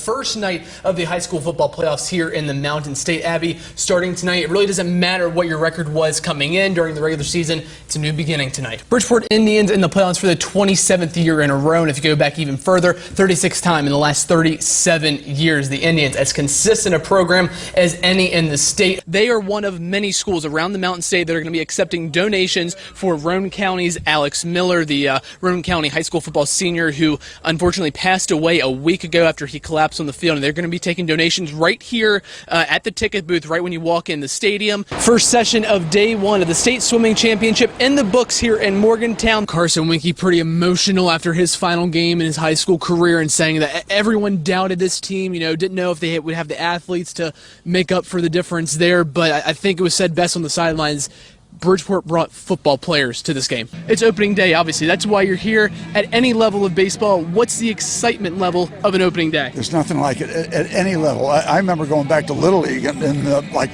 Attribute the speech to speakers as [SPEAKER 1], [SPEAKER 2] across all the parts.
[SPEAKER 1] first night of the high school football playoffs here in the Mountain State. Abby, starting tonight, it really doesn't matter what your record was coming in during the regular season. It's a new beginning tonight. Bridgeport Indians in the playoffs for the 27th year in a row. And if you go back even further, 36th time in the last 37 years, the Indians, as consistent a program as any in the state. They are one of many schools around the Mountain State that are going to be accepting donations for Roane County's Alex Miller, the Roane County high school football senior who unfortunately passed away a week ago after he collapsed on the field. And they're going to be taking donations right here at the ticket booth right when you walk in the stadium. First session of day one of the state swimming championship in the books here in Morgantown. Carson Winkie pretty emotional after his final game in his high school career and saying that everyone doubted this team, didn't know if they would have the athletes to make up for the difference there. But I think it was said best on the sidelines, Bridgeport brought football players to this game. It's opening day, obviously. That's why you're here. At any level of baseball, what's the excitement level of an opening day?
[SPEAKER 2] There's nothing like it at any level. I remember going back to Little League in like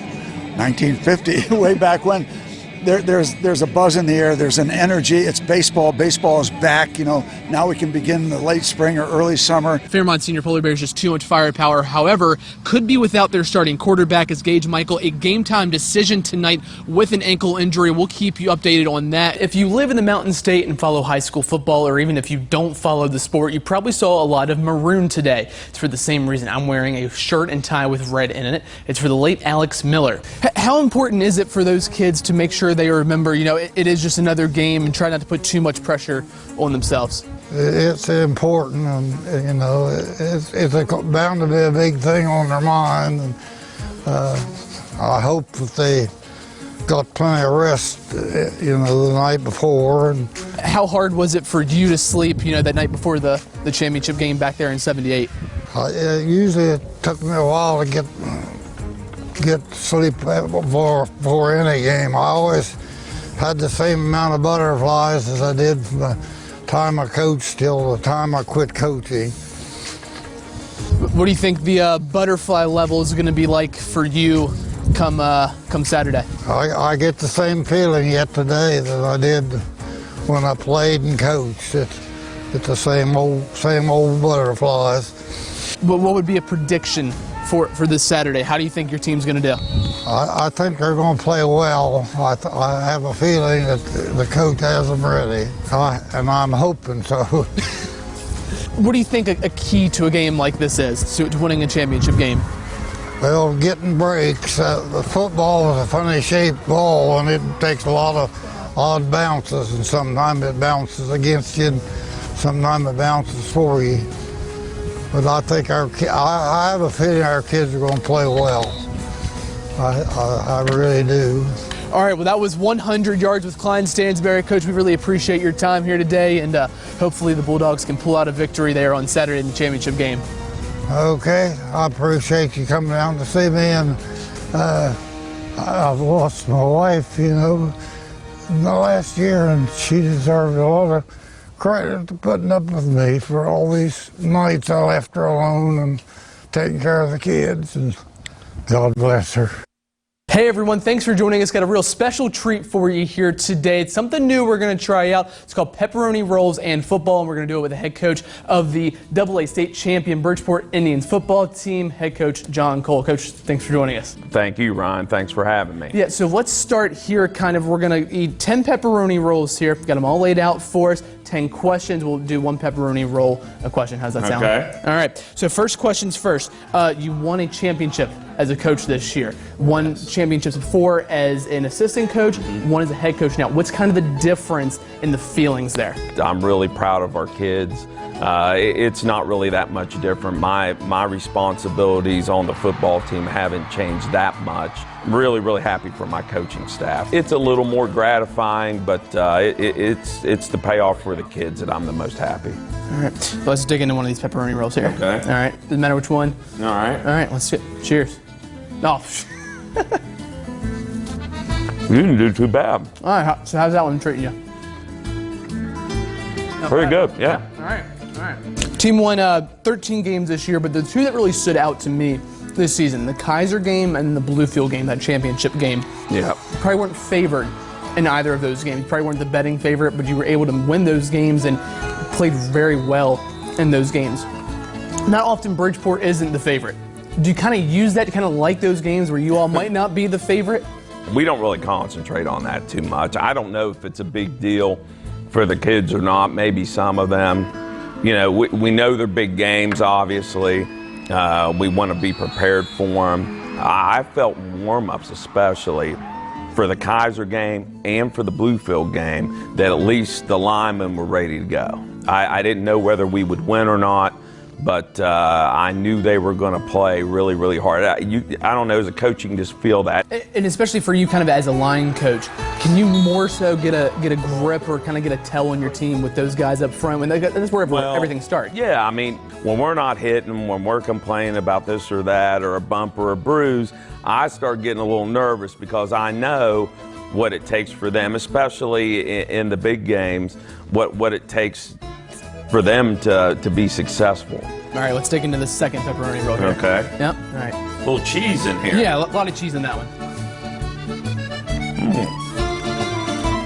[SPEAKER 2] 1950, way back when. There's a buzz in the air. There's an energy. It's baseball. Baseball is back. Now we can begin the late spring or early summer.
[SPEAKER 1] Fairmont Senior Polar Bears just too much firepower. However, could be without their starting quarterback as Gage Michael. A game time decision tonight with an ankle injury. We'll keep you updated on that. If you live in the Mountain State and follow high school football, or even if you don't follow the sport, you probably saw a lot of maroon today. It's for the same reason. I'm wearing a shirt and tie with red in it. It's for the late Alex Miller. How important is it for those kids to make sure they remember, it is just another game and try not to put too much pressure on themselves?
[SPEAKER 3] It's important, and it's bound to be a big thing on their mind. And I hope that they got plenty of rest, the night before. And
[SPEAKER 1] how hard was it for you to sleep, that night before the championship game back there in '78?
[SPEAKER 3] Usually it took me a while to get sleep before any game. I always had the same amount of butterflies as I did from the time I coached till the time I quit coaching.
[SPEAKER 1] What do you think the butterfly level is going to be like for you come Saturday?
[SPEAKER 3] I get the same feeling yet today that I did when I played and coached. It's the same old butterflies.
[SPEAKER 1] What would be a prediction for this Saturday? How do you think your team's going to do?
[SPEAKER 3] I think they're going to play well. I have a feeling that the coach has them ready, and I'm hoping so.
[SPEAKER 1] What do you think a key to a game like this is, to winning a championship game?
[SPEAKER 3] Well, getting breaks. The football is a funny-shaped ball, and it takes a lot of odd bounces, and sometimes it bounces against you, and sometimes it bounces for you. But I think I have a feeling our kids are going to play well. I really do.
[SPEAKER 1] All right, well, that was 100 yards with Klein Stansberry. Coach, we really appreciate your time here today, and hopefully the Bulldogs can pull out a victory there on Saturday in the championship game.
[SPEAKER 3] Okay, I appreciate you coming down to see me, and I've lost my wife, in the last year, and she deserved a lot of credit for putting up with me for all these nights I left her alone and taking care of the kids, and God bless her.
[SPEAKER 1] Hey everyone, thanks for joining us. Got a real special treat for you here today. It's something new we're going to try out. It's called pepperoni rolls and football, and we're going to do it with the head coach of the AA state champion Bridgeport Indians football team, head coach John Cole. Coach, thanks for joining us.
[SPEAKER 4] Thank you, Ryan. Thanks for having me.
[SPEAKER 1] Yeah, so let's start here. We're going to eat 10 pepperoni rolls here. Got them all laid out for us. 10 questions. We'll do one pepperoni roll a question. How's that sound?
[SPEAKER 4] Okay.
[SPEAKER 1] All right. So first questions first. You won a championship as a coach this year. Won championships before as an assistant coach, one as a head coach now. What's kind of the difference in the feelings there?
[SPEAKER 4] I'm really proud of our kids. It's not really that much different. My responsibilities on the football team haven't changed that much. I'm really, really happy for my coaching staff. It's a little more gratifying, but it's the payoff for the kids that I'm the most happy.
[SPEAKER 1] All right, so let's dig into one of these pepperoni rolls here.
[SPEAKER 4] Okay.
[SPEAKER 1] All right, doesn't matter which one.
[SPEAKER 4] All right.
[SPEAKER 1] All right, let's cheers. Oh.
[SPEAKER 4] You didn't do too bad.
[SPEAKER 1] All right, so how's that one treating you?
[SPEAKER 4] Pretty good, yeah.
[SPEAKER 1] All right. Team won 13 games this year, but the two that really stood out to me this season, the Kaiser game and the Bluefield game, that championship game.
[SPEAKER 4] Yeah.
[SPEAKER 1] Probably weren't favored in either of those games. You probably weren't the betting favorite, but you were able to win those games and played very well in those games. Not often Bridgeport isn't the favorite. Do you kind of use that to kind of like those games where you all might not be the favorite?
[SPEAKER 4] We don't really concentrate on that too much. I don't know if it's a big deal for the kids or not. Maybe some of them. You know, we know they're big games, obviously. We want to be prepared for them. I felt warm-ups especially for the Kaiser game and for the Bluefield game that at least the linemen were ready to go. I didn't know whether we would win or not, but I knew they were going to play really, really hard. I don't know, as a coach, you can just feel that.
[SPEAKER 1] And especially for you kind of as a line coach, can you more so get a grip or kind of get a tell on your team with those guys up front? When that's where everything starts.
[SPEAKER 4] Yeah, I mean, when we're not hitting, when we're complaining about this or that or a bump or a bruise, I start getting a little nervous because I know what it takes for them, especially in the big games, what it takes for them to be successful.
[SPEAKER 1] All right, let's dig into the second pepperoni roll here.
[SPEAKER 4] Okay.
[SPEAKER 1] Yep. All right.
[SPEAKER 4] A little cheese in here.
[SPEAKER 1] Yeah, a lot of cheese in that one.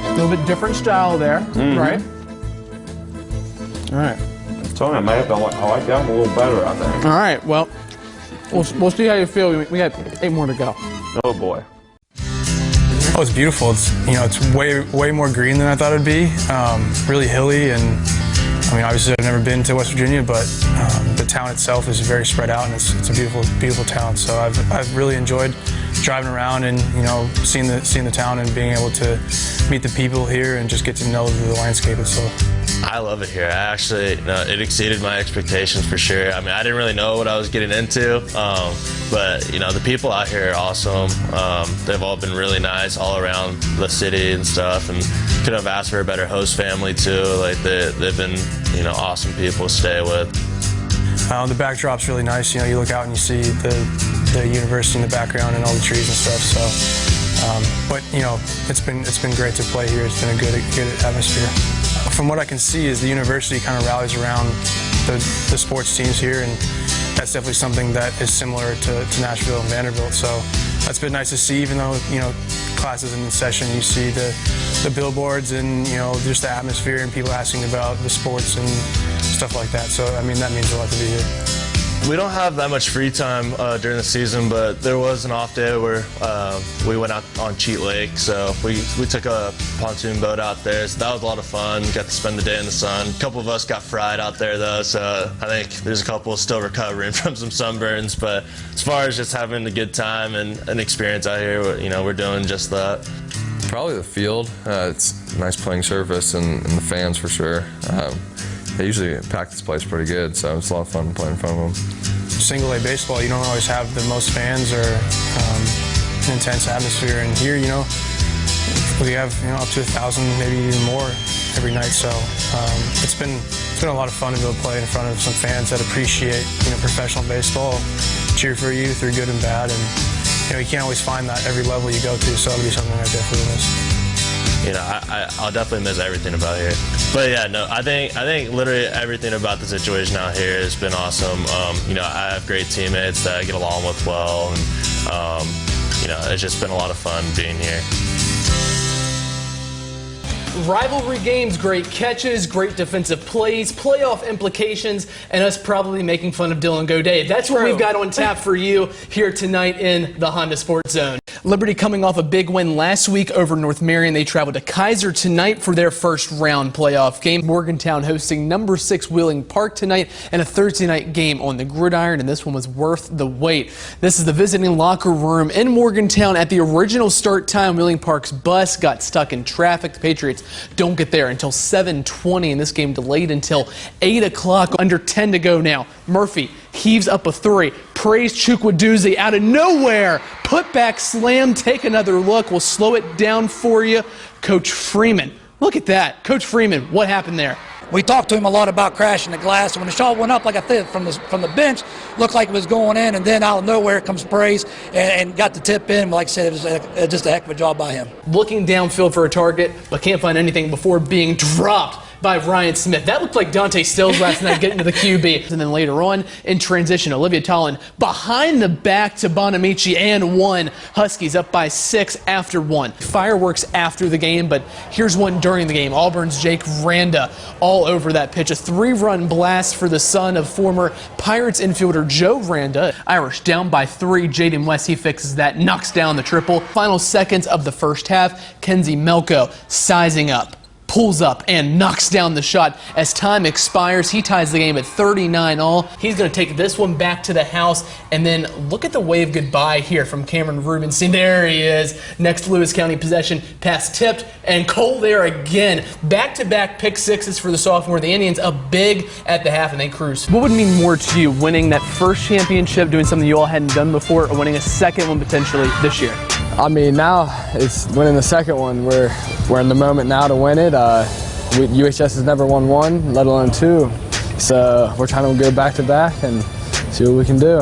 [SPEAKER 1] A little bit different style there, right? All right.
[SPEAKER 4] So I like that one a little better, I think.
[SPEAKER 1] All right. Well, we'll see how you feel. We got 8 more to go.
[SPEAKER 4] Oh boy.
[SPEAKER 5] Oh, it's beautiful. It's way more green than I thought it'd be. Really hilly, and I mean, obviously I've never been to West Virginia, but the town itself is very spread out, and it's a beautiful town. So I've really enjoyed driving around and seeing the town and being able to meet the people here and just get to know the landscape itself.
[SPEAKER 6] I love it here. It exceeded my expectations for sure. I mean, I didn't really know what I was getting into, but the people out here are awesome. They've all been really nice all around the city and stuff, and couldn't have asked for a better host family too. Like they've been, awesome people to stay with.
[SPEAKER 5] The backdrop's really nice. You look out and you see the university in the background and all the trees and stuff. So, but it's been great to play here. It's been a good atmosphere. From what I can see is the university kind of rallies around the sports teams here, and that's definitely something that is similar to Nashville and Vanderbilt. So that's been nice to see, even though classes in session, you see the billboards and just the atmosphere and people asking about the sports and stuff like that. So I mean, that means a lot to be here.
[SPEAKER 6] We don't have that much free time during the season, but there was an off day where we went out on Cheat Lake, so we took a pontoon boat out there, so that was a lot of fun. Got to spend the day in the sun. A couple of us got fried out there though, so I think there's a couple still recovering from some sunburns, but as far as just having a good time and an experience out here, we're doing just that.
[SPEAKER 7] Probably the field. It's a nice playing surface and the fans for sure. They usually pack this place pretty good, so it's a lot of fun playing in front of them.
[SPEAKER 5] Single A baseball, you don't always have the most fans or an intense atmosphere, and here, we have up to 1,000, maybe even more every night. So it's been a lot of fun to be able to play in front of some fans that appreciate professional baseball, cheer for you through good and bad, and you can't always find that every level you go to. So it'll be something I definitely miss.
[SPEAKER 6] I'll definitely miss everything about here. But yeah, no, I think literally everything about the situation out here has been awesome. I have great teammates that I get along with well, and it's just been a lot of fun being here.
[SPEAKER 1] Rivalry games, great catches, great defensive plays, playoff implications, and us probably making fun of Dylan Godet. That's what we've got on tap for you here tonight in the Honda Sports Zone. Liberty coming off a big win last week over North Marion. They travel to Kaiser tonight for their first round playoff game. Morgantown hosting number 6 Wheeling Park tonight, and a Thursday night game on the gridiron, and this one was worth the wait. This is the visiting locker room in Morgantown. At the original start time, Wheeling Park's bus got stuck in traffic. The Patriots don't get there until 7:20, and this game delayed until 8 o'clock. Under 10 to go now. Murphy heaves up a 3. Praise Chukwudeze out of nowhere. Put back slam. Take another look. We'll slow it down for you. Coach Freeman. Look at that. Coach Freeman, what happened there?
[SPEAKER 8] We talked to him a lot about crashing the glass. And when the shot went up, like I said, from the bench, looked like it was going in, and then out of nowhere comes Praise and got the tip in. Like I said, it was just a heck of a job by him.
[SPEAKER 1] Looking downfield for a target, but can't find anything before being dropped by Ryan Smith. That looked like Dante Stills last night getting to the QB. And then later on in transition, Olivia Tollin behind the back to Bonamici and 1. Huskies up by 6 after 1. Fireworks after the game, but here's one during the game. Auburn's Jake Randa all over that pitch. A 3-run blast for the son of former Pirates infielder Joe Randa. Irish down by 3. Jaden West, he fixes that, knocks down the triple. Final seconds of the first half, Kenzie Melko sizing up, pulls up, and knocks down the shot. As time expires, he ties the game at 39-all. He's going to take this one back to the house, and then look at the wave goodbye here from Cameron Rubenstein. There he is, next Lewis County possession. Pass tipped, and Cole there again. Back-to-back pick sixes for the sophomore. The Indians up big at the half, and they cruise. What would mean more to you, winning that first championship, doing something you all hadn't done before, or winning a second one potentially this year?
[SPEAKER 9] I mean, now it's winning the second one. We're in the moment now to win it. UHS has never won one, let alone 2. So we're trying to go back to back and see what we can do.